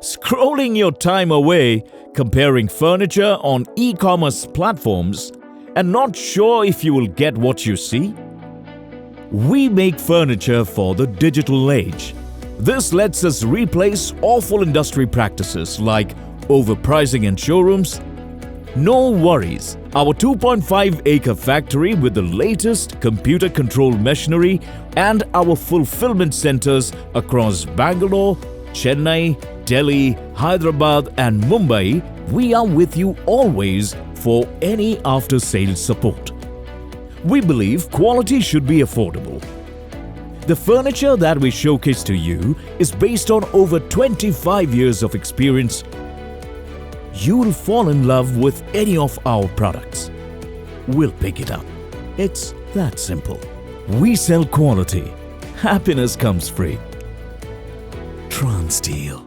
Scrolling your time away, comparing furniture on e-commerce platforms, and not sure if you will get what you see? We make furniture for the digital age. This lets us replace awful industry practices like overpricing in showrooms. No worries, our 2.5-acre factory with the latest computer-controlled machinery and our fulfillment centers across Bangalore, Chennai, Delhi, Hyderabad and Mumbai, we are with you always for any after-sales support. We believe quality should be affordable. The furniture that we showcase to you is based on over 25 years of experience. You will fall in love with any of our products. We'll pick it up. It's that simple. We sell quality. Happiness comes free. Transteel.